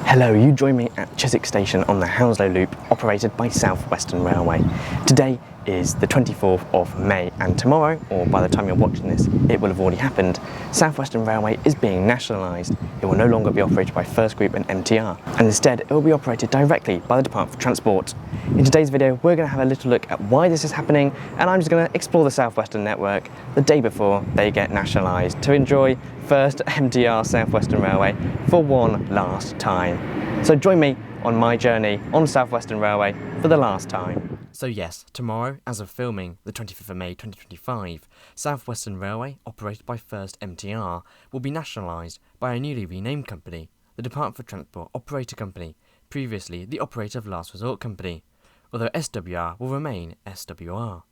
Hello, you join me at Chiswick station on the Hounslow Loop operated by Southwestern Railway. Today is the 24th of May and tomorrow, or by the time you're watching this, it will have already happened, Southwestern Railway is being nationalised. It will no longer be operated by First Group and MTR, and instead it will be operated directly by the Department for Transport. In today's video, we're going to have a little look at why this is happening, and I'm just going to explore the Southwestern network the day before they get nationalised to enjoy First MTR Southwestern Railway for one last time. So join me on my journey on Southwestern Railway for the last time. So yes, tomorrow, as of filming, the 25th of May 2025, Southwestern Railway, operated by First MTR, will be nationalised by a newly renamed company, the Department for Transport Operator Company, previously the Operator of Last Resort Company, although SWR will remain SWR.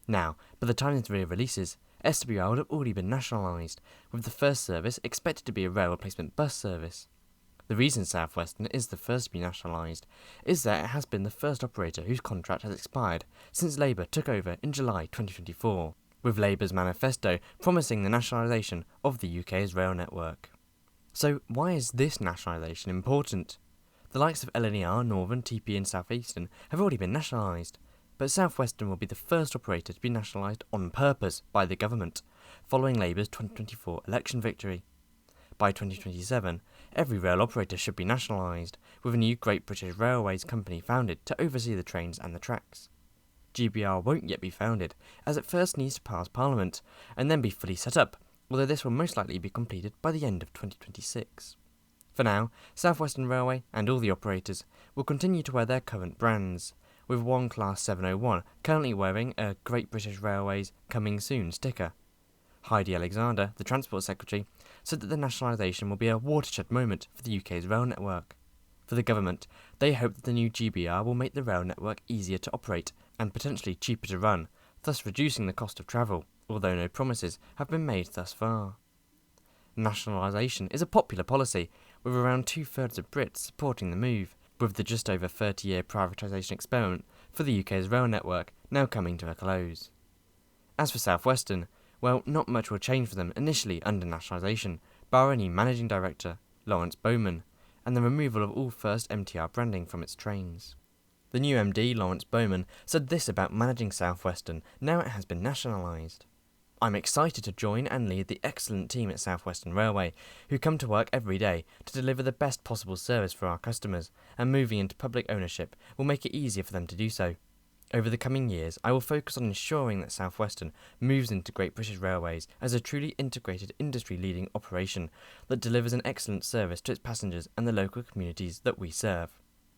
Now, by the time this video releases, SWR would have already been nationalised, with the first service expected to be a rail replacement bus service. The reason Southwestern is the first to be nationalised is that it has been the first operator whose contract has expired since Labour took over in July 2024, with Labour's manifesto promising the nationalisation of the UK's rail network. So why is this nationalisation important? The likes of LNER, Northern, TP and Southeastern have already been nationalised, but Southwestern will be the first operator to be nationalised on purpose by the government, following Labour's 2024 election victory. By 2027, every rail operator should be nationalised, with a new Great British Railways company founded to oversee the trains and the tracks. GBR won't yet be founded, as it first needs to pass Parliament, and then be fully set up, although this will most likely be completed by the end of 2026. For now, Southwestern Railway and all the operators will continue to wear their current brands, with one Class 701 currently wearing a Great British Railways Coming Soon sticker. Heidi Alexander, the Transport Secretary, said that the nationalisation will be a watershed moment for the UK's rail network. For the government, they hope that the new GBR will make the rail network easier to operate and potentially cheaper to run, thus reducing the cost of travel, although no promises have been made thus far. Nationalisation is a popular policy, with around 2/3 of Brits supporting the move, with the just over 30-year privatisation experiment for the UK's rail network now coming to a close. As for Southwestern, well, not much will change for them initially under nationalisation, bar a new managing director, Lawrence Bowman, and the removal of all First MTR branding from its trains. The new MD, Lawrence Bowman, said this about managing Southwestern now it has been nationalised. "I'm excited to join and lead the excellent team at Southwestern Railway, who come to work every day to deliver the best possible service for our customers, and moving into public ownership will make it easier for them to do so. Over the coming years, I will focus on ensuring that Southwestern moves into Great British Railways as a truly integrated industry-leading operation that delivers an excellent service to its passengers and the local communities that we serve."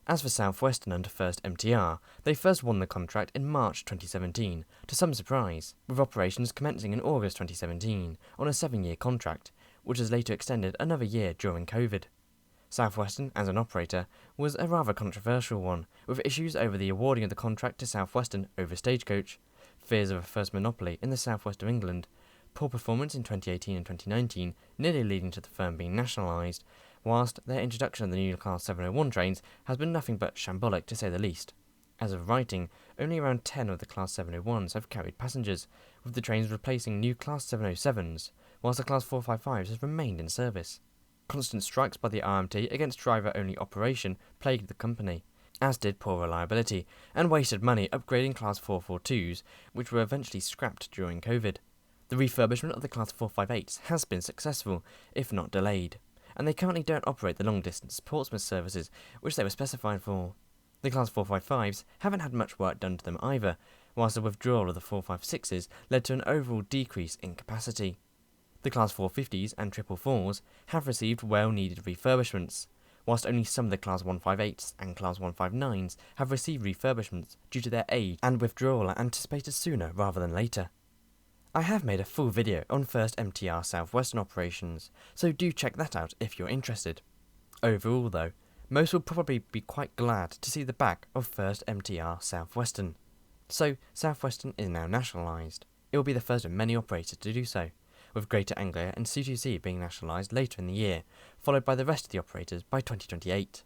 As for Southwestern under First MTR, they first won the contract in March 2017, to some surprise, with operations commencing in August 2017 on a 7-year contract, which was later extended another year during COVID. Southwestern, as an operator, was a rather controversial one, with issues over the awarding of the contract to Southwestern over Stagecoach, fears of a first monopoly in the southwest of England, poor performance in 2018 and 2019, nearly leading to the firm being nationalised, whilst their introduction of the new Class 701 trains has been nothing but shambolic to say the least. As of writing, only around 10 of the Class 701s have carried passengers, with the trains replacing new Class 707s, whilst the Class 455s has remained in service. Constant strikes by the RMT against driver-only operation plagued the company, as did poor reliability, and wasted money upgrading Class 442s, which were eventually scrapped during COVID. The refurbishment of the Class 458s has been successful, if not delayed, and they currently don't operate the long-distance Portsmouth services which they were specified for. The Class 455s haven't had much work done to them either, whilst the withdrawal of the 456s led to an overall decrease in capacity. The Class 450s and 444s have received well-needed refurbishments, whilst only some of the Class 158s and Class 159s have received refurbishments due to their age and withdrawal anticipated sooner rather than later. I have made a full video on First MTR Southwestern operations, so do check that out if you're interested. Overall though, most will probably be quite glad to see the back of First MTR Southwestern. So Southwestern is now nationalised. It will be the first of many operators to do so, with Greater Anglia and C2C being nationalised later in the year, followed by the rest of the operators by 2028.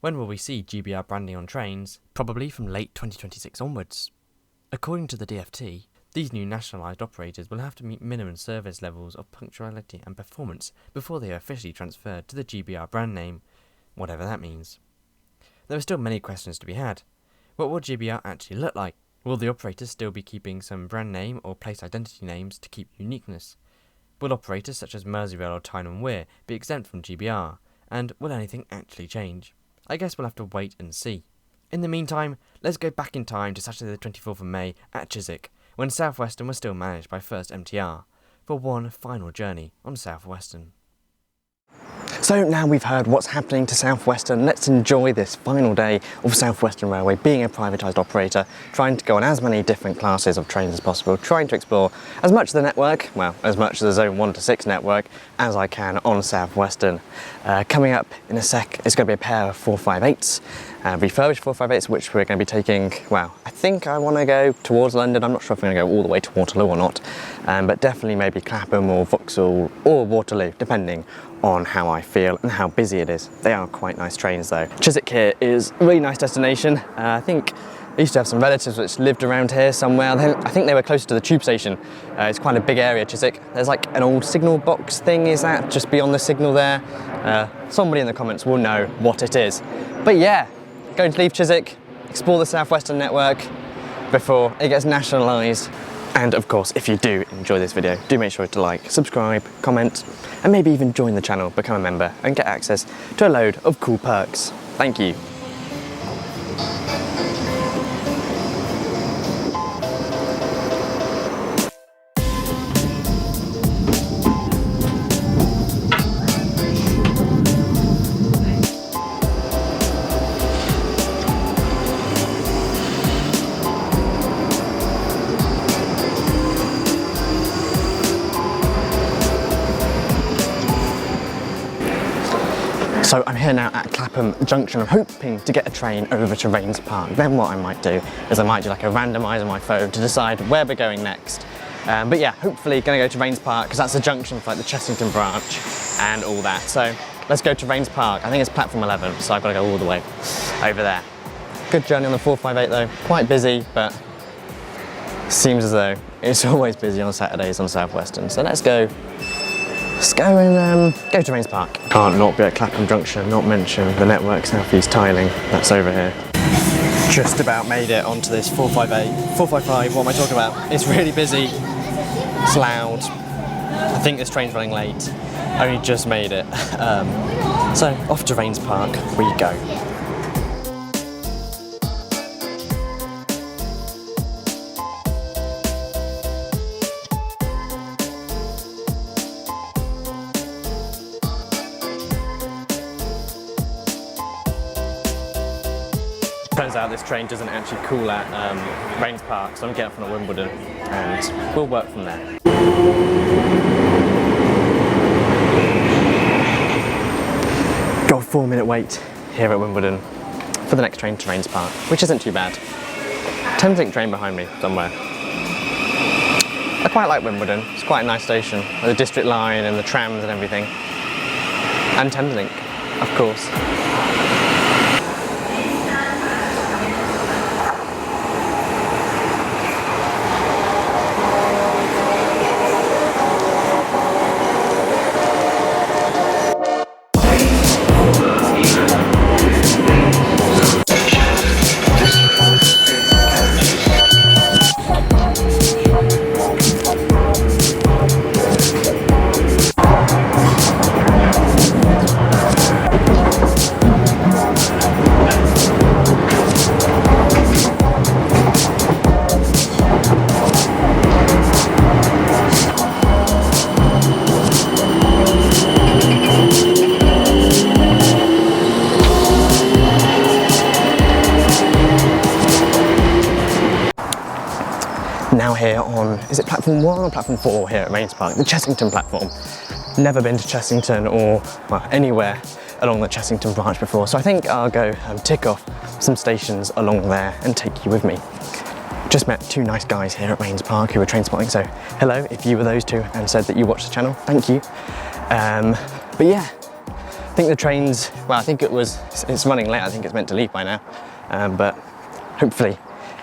When will we see GBR branding on trains? Probably from late 2026 onwards. According to the DFT, these new nationalised operators will have to meet minimum service levels of punctuality and performance before they are officially transferred to the GBR brand name, whatever that means. There are still many questions to be had. What will GBR actually look like? Will the operators still be keeping some brand name or place identity names to keep uniqueness? Will operators such as Merseyrail or Tyne and Wear be exempt from GBR? And will anything actually change? I guess we'll have to wait and see. In the meantime, let's go back in time to Saturday the 24th of May at Chiswick, when Southwestern was still managed by First MTR, for one final journey on Southwestern. So now we've heard what's happening to Southwestern, let's enjoy this final day of Southwestern Railway being a privatised operator, trying to go on as many different classes of trains as possible, trying to explore as much of the network, well, as much of the Zone 1 to 6 network as I can on Southwestern. Coming up in a sec is going to be a pair of 458s, refurbished 458s, which we're going to be taking, well, I think I want to go towards London. I'm not sure if I'm going to go all the way to Waterloo or not, but definitely maybe Clapham or Vauxhall or Waterloo, depending on how I feel and how busy it is. They are quite nice trains though. Chiswick here is a really nice destination. I think I used to have some relatives which lived around here somewhere. I think they were close to the tube station. It's quite a big area, Chiswick. There's like an old signal box thing, is that just beyond the signal there? Somebody in the comments will know what it is. But yeah, going to leave Chiswick, explore the Southwestern network before it gets nationalised. And of course, if you do enjoy this video, do make sure to like, subscribe, comment, and maybe even join the channel, become a member, and get access to a load of cool perks. Thank you. So I'm here now at Clapham Junction. I'm hoping to get a train over to Rains Park. Then what I might do is I might do like a randomizer on my phone to decide where we're going next. But yeah, hopefully gonna go to Rains Park because that's the junction for like the Chessington branch and all that. So let's go to Rains Park. I think it's platform 11, so I've got to go all the way over there. Good journey on the 458 though. Quite busy, but seems as though it's always busy on Saturdays on Southwestern. So let's go. Let's go and go to Rains Park. Can't not be at Clapham Junction, not mention the network South East tiling that's over here. Just about made it onto this 458, 455, what am I talking about? It's really busy, it's loud. I think this train's running late. Only just made it. So off to Rains Park we go. Turns out this train doesn't actually call at Rains Park, so I'm getting off on at Wimbledon and we'll work from there. Got a 4-minute wait here at Wimbledon for the next train to Rains Park, which isn't too bad. Thameslink train behind me somewhere. I quite like Wimbledon, it's quite a nice station, with the district line and the trams and everything. And Thameslink, of course. Now here on, is it platform 1 or platform 4 here at Rains Park? The Chessington platform. Never been to Chessington or well, anywhere along the Chessington branch before, so I think I'll go tick off some stations along there and take you with me. Just met two nice guys here at Rains Park who were train spotting, so hello if you were those two and said that you watched the channel, thank you. But yeah, I think the train's, well I think it's running late, I think it's meant to leave by now, but hopefully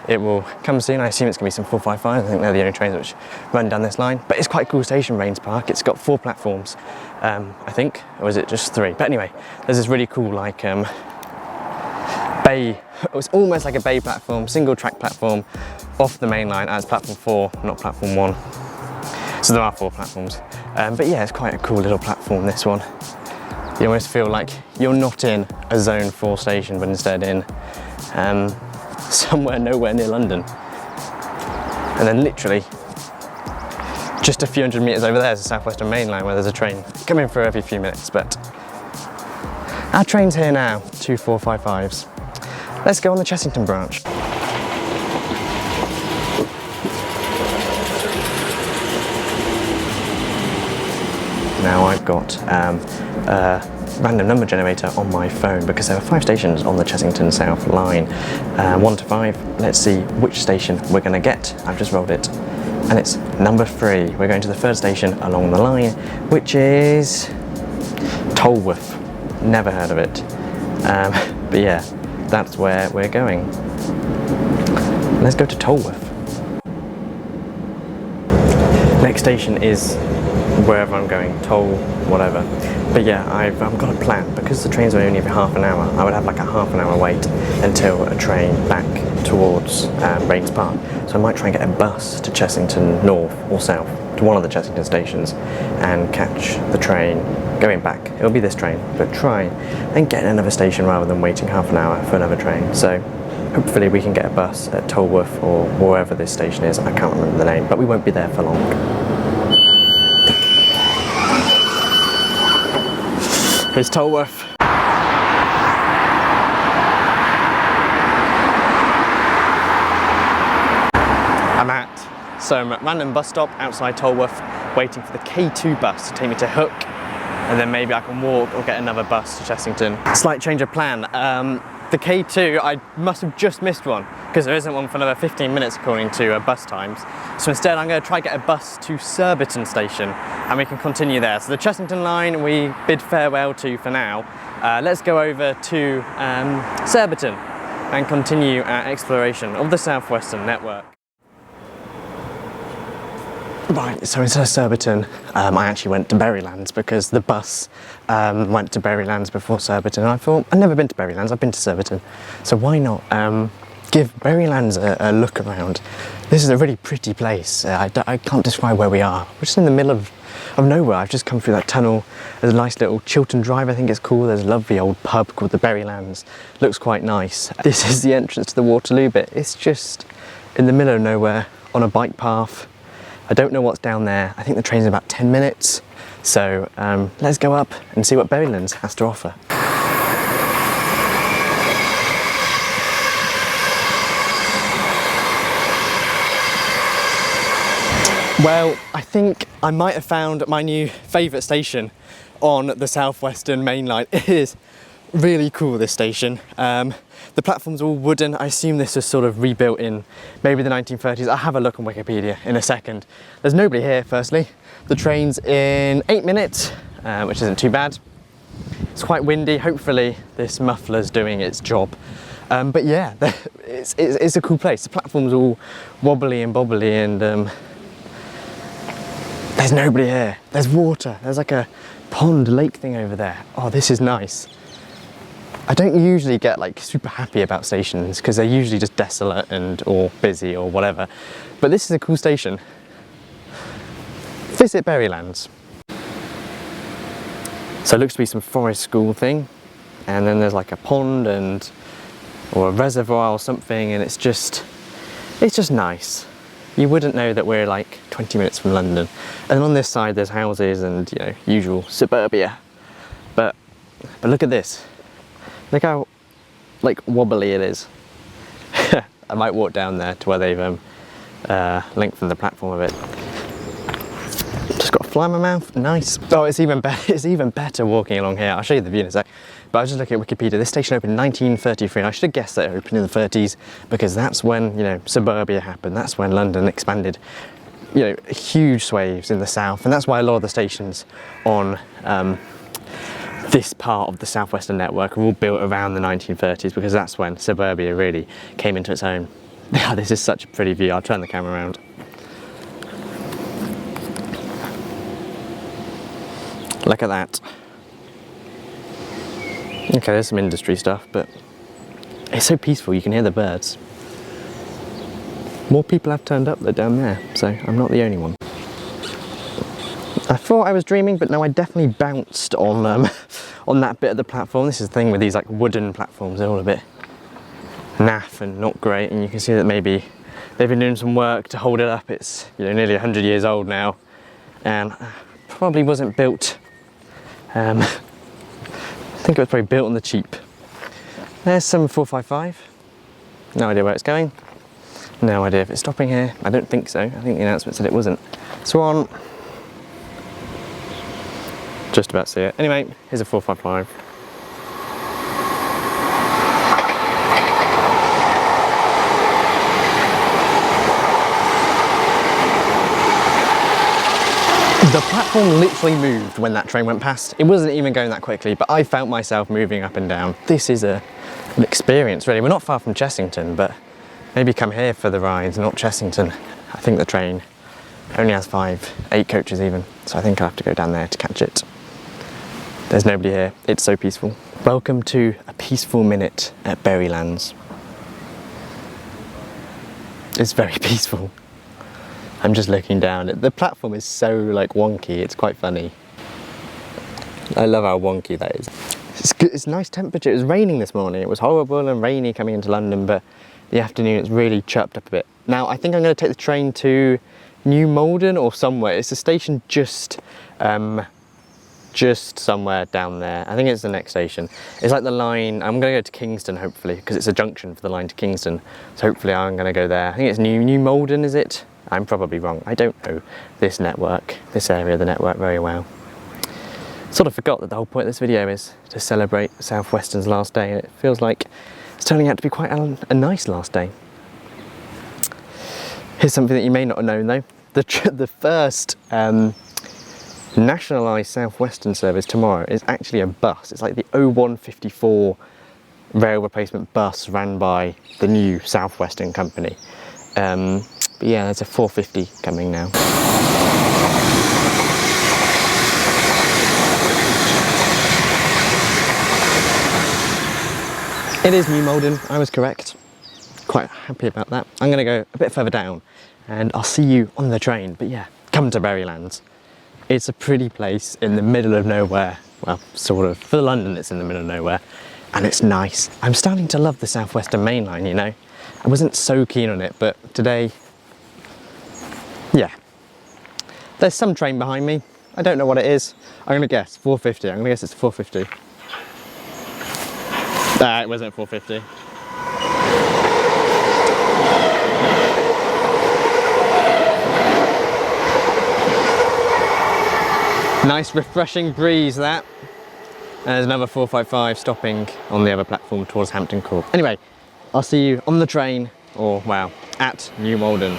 it will come soon. I assume it's going to be some 455. I think they're the only trains which run down this line. But it's quite a cool station, Rains Park. It's got 4 platforms, I think, or is it just 3? But anyway, there's this really cool like bay. It was almost like a bay platform, single track platform off the main line as platform 4, not platform 1. So there are 4 platforms. But yeah, it's quite a cool little platform, this one. You almost feel like you're not in a zone 4 station, but instead in somewhere nowhere near London. And then literally just a few hundred metres over there is the Southwestern main line where there's a train coming through every few minutes. But our train's here now, 2 455s. Let's go on the Chessington branch. Now I've got a random number generator on my phone because there are 5 stations on the Chessington South line, 1 to 5. Let's see which station we're going to get. I've just rolled it and it's number 3. We're going to the 3rd station along the line, which is Tollworth. Never heard of it, but yeah, that's where we're going. Let's go to Tollworth. Next station is wherever I'm going, Toll, whatever. But yeah, I've got a plan. Because the trains are only for half an hour, I would have like a half an hour wait until a train back towards Rains Park. So I might try and get a bus to Chessington North or South, to one of the Chessington stations, and catch the train going back. It'll be this train, but try and get another station rather than waiting half an hour for another train. So hopefully we can get a bus at Tollworth or wherever this station is. I can't remember the name, but we won't be there for long. Here's Tollworth. I'm at some random bus stop outside Tollworth, waiting for the K2 bus to take me to Hook, and then maybe I can walk or get another bus to Chessington. Slight change of plan. The K2, I must have just missed one because there isn't one for another 15 minutes according to bus times. So instead I'm going to try get a bus to Surbiton station and we can continue there. So the Chessington line we bid farewell to for now. Let's go over to Surbiton and continue our exploration of the Southwestern network. Right, so instead of Surbiton, I actually went to Berrylands because the bus went to Berrylands before Surbiton, and I thought, I've never been to Berrylands, I've been to Surbiton, so why not give Berrylands a look around. This is a really pretty place. I can't describe where we are. We're just in the middle of nowhere. I've just come through that tunnel. There's a nice little Chiltern Drive, I think it's called. There's a lovely old pub called the Berrylands. Looks quite nice. This is the entrance to the Waterloo bit. It's just in the middle of nowhere on a bike path. I don't know what's down there. I think the train's in about 10 minutes. So let's go up and see what Berrylands has to offer. Well, I think I might have found my new favourite station on the Southwestern main line. It is really cool, this station. The platform's all wooden. I assume this was sort of rebuilt in maybe the 1930s. I'll have a look on Wikipedia in a second. There's nobody here, firstly. The train's in 8 minutes, which isn't too bad. It's quite windy. Hopefully this muffler's doing its job. But yeah, it's a cool place. The platform's all wobbly and bobbly, and there's nobody here. There's water. There's like a pond, lake thing over there. Oh, this is nice. I don't usually get like super happy about stations because they're usually just desolate and or busy or whatever. But this is a cool station. Visit Berrylands. So it looks to be some forest school thing, and then there's like a pond and or a reservoir or something, and it's just nice. You wouldn't know that we're like 20 minutes from London. And on this side there's houses and, you know, usual suburbia. But look at this. Look how like wobbly it is. I might walk down there to where they've lengthened the platform a bit. Just got a fly in my mouth, nice. Oh, it's even better walking along here. I'll show you the view in a sec. But I was just looking at Wikipedia. This station opened in 1933. I should have guessed that it opened in the 30s because that's when, you know, suburbia happened. That's when London expanded, you know, huge swathes in the south, and that's why a lot of the stations on this part of the Southwestern network are all built around the 1930s, because that's when suburbia really came into its own. Yeah, this is such a pretty view. I'll turn the camera around. Look at that. Okay, there's some industry stuff, but it's so peaceful, you can hear the birds. More people have turned up, they're down there, so I'm not the only one. I thought I was dreaming, but no, I definitely bounced on on that bit of the platform. This is the thing with these like wooden platforms, they're all a bit naff and not great, and you can see that maybe they've been doing some work to hold it up. It's, you know, nearly 100 years old now, and probably wasn't built, I think it was probably built on the cheap. There's some 455, no idea where it's going, no idea if it's stopping here, I don't think so, I think the announcement said it wasn't. Swan, just about to see it. Anyway, here's a 455. The platform literally moved when that train went past. It wasn't even going that quickly, but I felt myself moving up and down. This is an experience, really. We're not far from Chessington, but maybe come here for the rides, not Chessington. I think the train only has 8 coaches even, so I think I'll have to go down there to catch it. There's nobody here. It's so peaceful. Welcome to a peaceful minute at Berrylands. It's very peaceful. I'm just looking down. The platform is so like wonky, it's quite funny. I love how wonky that is. It's good, it's nice temperature. It was raining this morning. It was horrible and rainy coming into London, but the afternoon it's really chirped up a bit. Now I think I'm going to take the train to New Malden or somewhere. It's a station just somewhere down there. I think it's the next station. It's like the line, I'm going to go to Kingston hopefully, because it's a junction for the line to Kingston. So hopefully I'm going to go there. I think it's New Malden, is it? I'm probably wrong. I don't know this network, this area of the network very well. Sort of forgot that the whole point of this video is to celebrate Southwestern's last day, and it feels like it's turning out to be quite a nice last day. Here's something that you may not have known though. The first Nationalised Southwestern service tomorrow is actually a bus. It's like the 0154 rail replacement bus ran by the new Southwestern company. But yeah, there's a 450 coming now. It is New Malden, I was correct. Quite happy about that. I'm going to go a bit further down and I'll see you on the train. But yeah, come to Berrylands. It's a pretty place in the middle of nowhere. Well, sort of. For London, it's in the middle of nowhere. And it's nice. I'm starting to love the Southwestern main line, you know. I wasn't so keen on it, but today, yeah. There's some train behind me. I don't know what it is. I'm going to guess 450. I'm going to guess it's 450. It wasn't 450. Nice refreshing breeze that. And there's another 455 stopping on the other platform towards Hampton Court. Anyway, I'll see you on the train, or wow, at New Malden.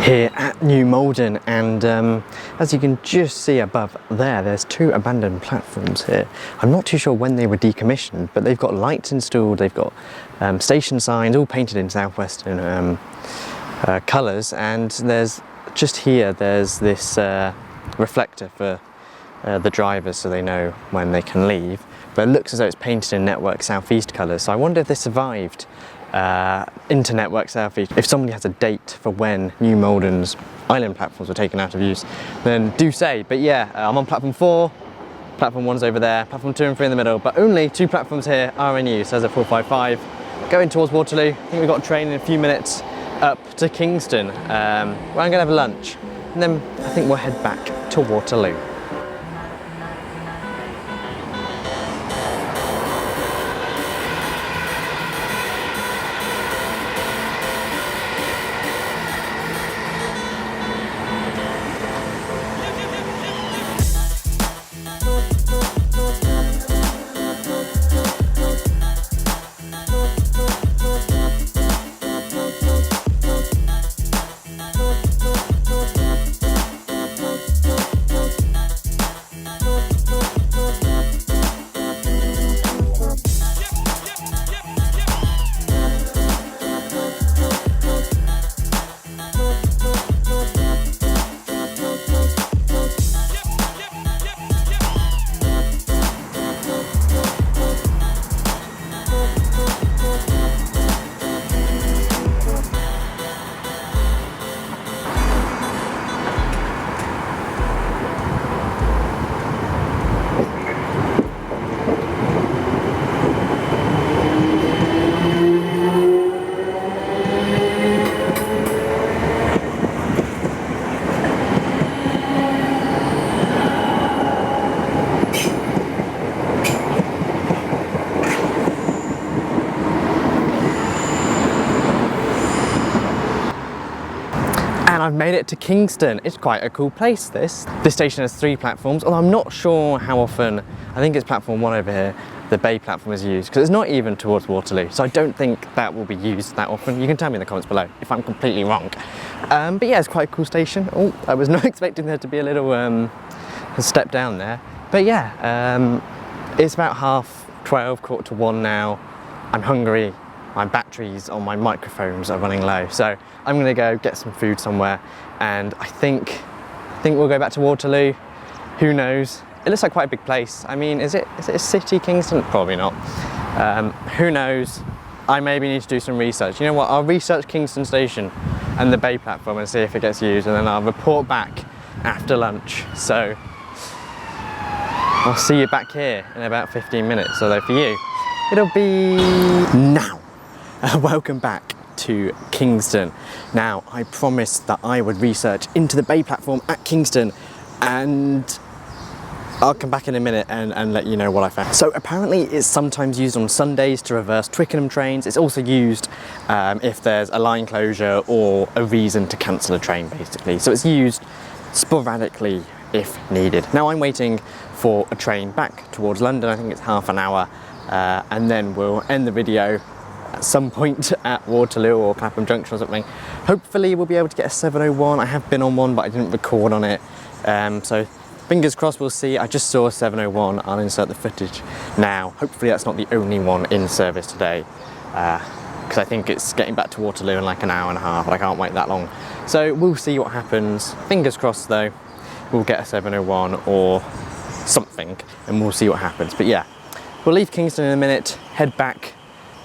Here at New Malden, and as you can just see above there, there's 2 abandoned platforms here. I'm not too sure when they were decommissioned, but they've got lights installed, they've got station signs all painted in Southwestern colours, and there's just here there's this reflector for the drivers so they know when they can leave, but it looks as though it's painted in Network Southeast colours, so I wonder if this survived into Network Southeast. If somebody has a date for when New Malden's island platforms were taken out of use, then do say. But yeah, I'm on platform 4, platform 1's over there, platform 2 and 3 in the middle, but only 2 platforms here are in use. There's a 455 going towards Waterloo. I think we've got a train in a few minutes up to Kingston, where I'm going to have a lunch, and then I think we'll head back to Waterloo. I've made it to Kingston. It's quite a cool place, this. This station has 3 platforms, although I'm not sure how often, I think it's platform 1 over here, the Bay platform is used, because it's not even towards Waterloo, so I don't think that will be used that often. You can tell me in the comments below if I'm completely wrong. But yeah, it's quite a cool station. Oh, I was not expecting there to be a little step down there. But yeah, it's about 12:30, 1:15 now. I'm hungry. My batteries on my microphones are running low, so I'm gonna go get some food somewhere, and I think we'll go back to Waterloo. Who knows? It looks like quite a big place. I mean, is it a city, Kingston? Probably not. Who knows? I maybe need to do some research. You know what? I'll research Kingston Station and the Bay platform and see if it gets used, and then I'll report back after lunch. So I'll see you back here in about 15 minutes, although for you, it'll be now. Welcome back to Kingston. Now, I promised that I would research into the Bay platform at Kingston, and I'll come back in a minute and let you know what I found. So apparently it's sometimes used on Sundays to reverse Twickenham trains. It's also used if there's a line closure or a reason to cancel a train, basically. So it's used sporadically if needed. Now I'm waiting for a train back towards London. I think it's half an hour, and then we'll end the video at some point at Waterloo or Clapham Junction or something. Hopefully we'll be able to get a 701. I have been on one, but I didn't record on it. So fingers crossed, we'll see. I just saw a 701. I'll insert the footage now. Hopefully that's not the only one in service today, because I think it's getting back to Waterloo in like an hour and a half, and I can't wait that long. So we'll see what happens. Fingers crossed though, we'll get a 701 or something, and we'll see what happens. But yeah, we'll leave Kingston in a minute, head back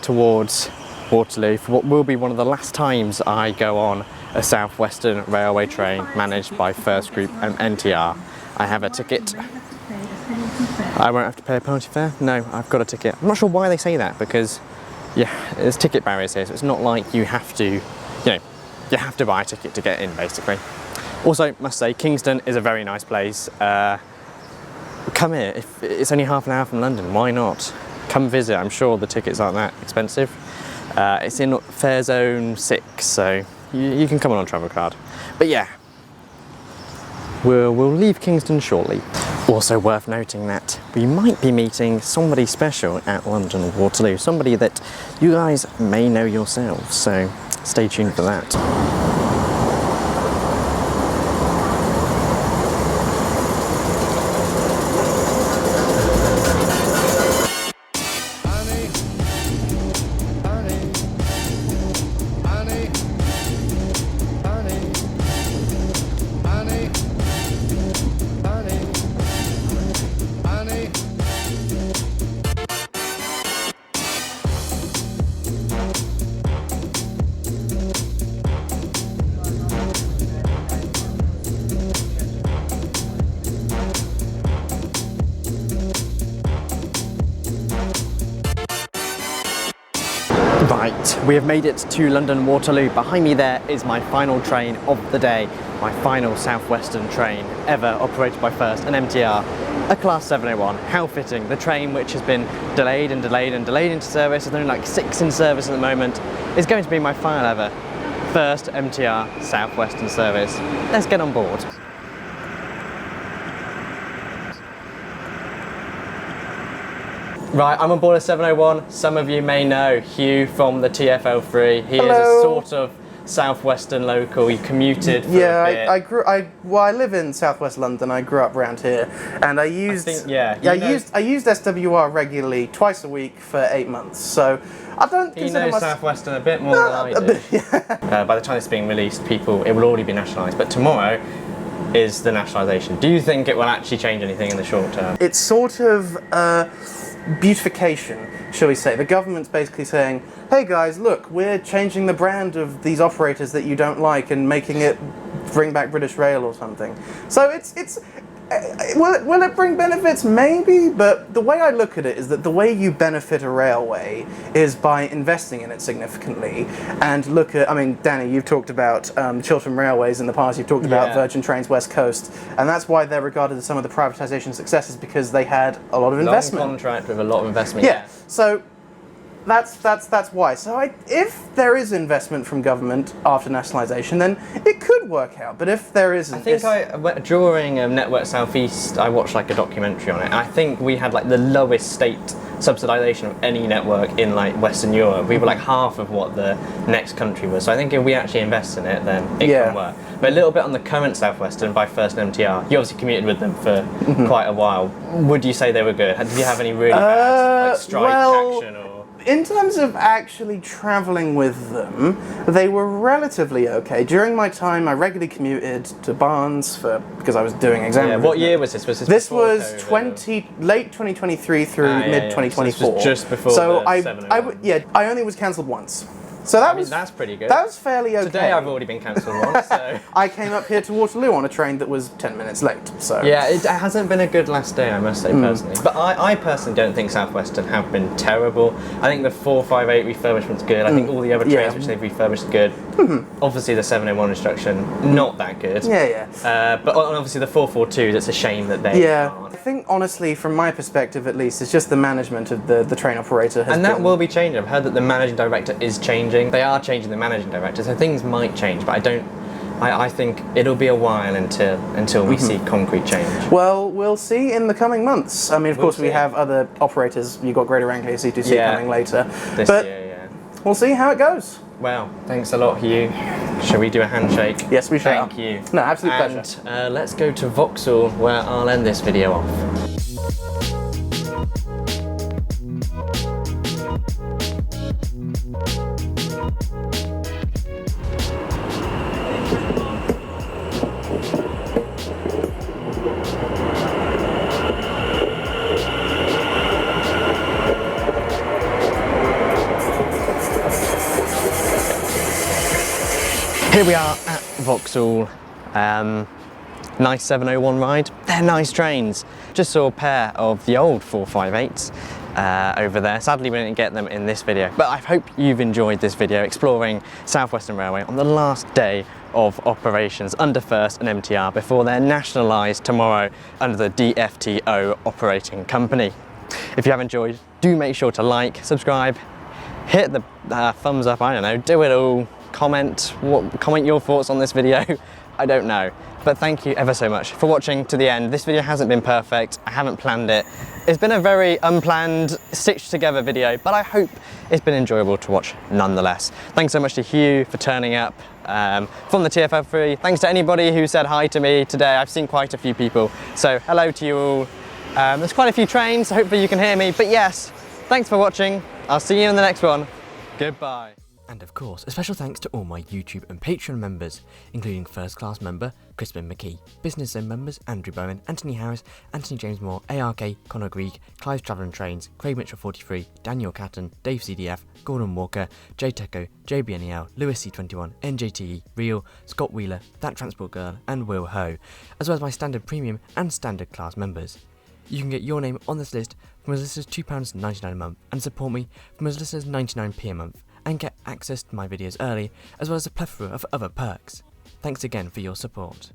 towards Waterloo for what will be one of the last times I go on a Southwestern railway train managed by First Group and MTR. I have a ticket. I won't have to pay a penalty fare? No, I've got a ticket. I'm not sure why they say that, because yeah, there's ticket barriers here, so it's not like you have to, you have to buy a ticket to get in, basically. Also, must say, Kingston is a very nice place. Come here, if it's only half an hour from London, why not? Come visit. I'm sure the tickets aren't that expensive. It's in fare zone 6, so you can come on travel card. But yeah, we'll leave Kingston shortly. Also worth noting that we might be meeting somebody special at London Waterloo, somebody that you guys may know yourselves, so stay tuned for that. Right, we have made it to London Waterloo. Behind me there is my final train of the day, my final Southwestern train ever operated by First and MTR, a Class 701. How fitting. The train, which has been delayed and delayed and delayed into service, there's only like 6 in service at the moment, is going to be my final ever First MTR Southwestern service. Let's get on board. Right, I'm on board a 701. Some of you may know Hugh from the TFL3. He Hello. is a sort of Southwestern local. He commuted for a bit. I live in Southwest London. I grew up around here, and I used I used SWR regularly twice a week for 8 months. So I don't He consider knows myself Southwestern a bit more than I do. Yeah. By the time it's being released, it will already be nationalised. But tomorrow is the nationalisation. Do you think it will actually change anything in the short term? It's sort of beautification, shall we say. The government's basically saying, hey guys, look, we're changing the brand of these operators that you don't like and making it bring back British Rail or something. So will it bring benefits? Maybe, but the way I look at it is that the way you benefit a railway is by investing in it significantly. And look at, I mean, Danny, you've talked about Chiltern Railways in the past, you've talked about Virgin Trains West Coast, and that's why they're regarded as some of the privatisation successes, because they had a lot of investment. Long contract with a lot of investment. Yeah. So that's why. So if there is investment from government after nationalisation, then it could work out. But if there isn't, I think during Network Southeast, I watched like a documentary on it. I think we had like the lowest state subsidisation of any network in like Western Europe. We were like half of what the next country was. So I think if we actually invest in it, then it can work. But a little bit on the current Southwestern by First and MTR. You obviously commuted with them for quite a while. Would you say they were good? Did you have any really bad like strike action or? In terms of actually travelling with them, they were relatively okay. During my time, I regularly commuted to Barnes because I was doing exam. Yeah, what year was this? This was late 2023 through mid 2024. So this was just before I only was cancelled once. So that's pretty good. That was fairly okay. Today I've already been cancelled once, so... I came up here to Waterloo on a train that was 10 minutes late, so... Yeah, it hasn't been a good last day, I must say, personally. But I personally don't think Southwestern have been terrible. I think the 458 refurbishment's good. I think all the other trains which they've refurbished are good. Obviously the 701 instruction, not that good. But obviously the 442, it's a shame that they aren't. I think, honestly, from my perspective at least, it's just the management of the train operator has that will be changing. I've heard that the managing director is changing. They are changing the managing director, so things might change, but I think it'll be a while until we see concrete change. Well, we'll see in the coming months. I mean, of course, we have other operators. You've got Greater Anglia C2C coming later. This year, we'll see how it goes. Well, thanks a lot, Hugh. Shall we do a handshake? Yes, we shall. Thank you. No, absolute pleasure. And let's go to Vauxhall, where I'll end this video off. Here we are at Vauxhall. Nice 701 ride. They're nice trains. Just saw a pair of the old 458s over there. Sadly we didn't get them in this video, but I hope you've enjoyed this video exploring Southwestern Railway on the last day of operations under First and MTR before they're nationalised tomorrow under the DFTO operating company. If you have enjoyed, do make sure to like, subscribe, hit the thumbs up, I don't know, do it all. Comment your thoughts on this video. I don't know, but thank you ever so much for watching to the end. This video hasn't been perfect. I haven't planned it. It's been a very unplanned, stitched together video, but I hope it's been enjoyable to watch nonetheless. Thanks so much to Hugh for turning up from the TFL3. Thanks to anybody who said hi to me today. I've seen quite a few people, so hello to you all. There's quite a few trains, so hopefully you can hear me, but yes, thanks for watching. I'll see you in the next one. Goodbye. And of course, a special thanks to all my YouTube and Patreon members, including First Class member Crispin McKee, Business Zone members Andrew Bowen, Anthony Harris, Anthony James Moore, ARK, Connor Greig, Clive's Travelling Trains, Craig Mitchell 43, Daniel Catton, Dave CDF, Gordon Walker, Jay Teco, JBNEL, Lewis C21, NJTE, Real, Scott Wheeler, That Transport Girl, and Will Ho, as well as my Standard Premium and Standard Class members. You can get your name on this list from as little as £2.99 a month and support me from as little as 99p a month, and get access to my videos early, as well as a plethora of other perks. Thanks again for your support.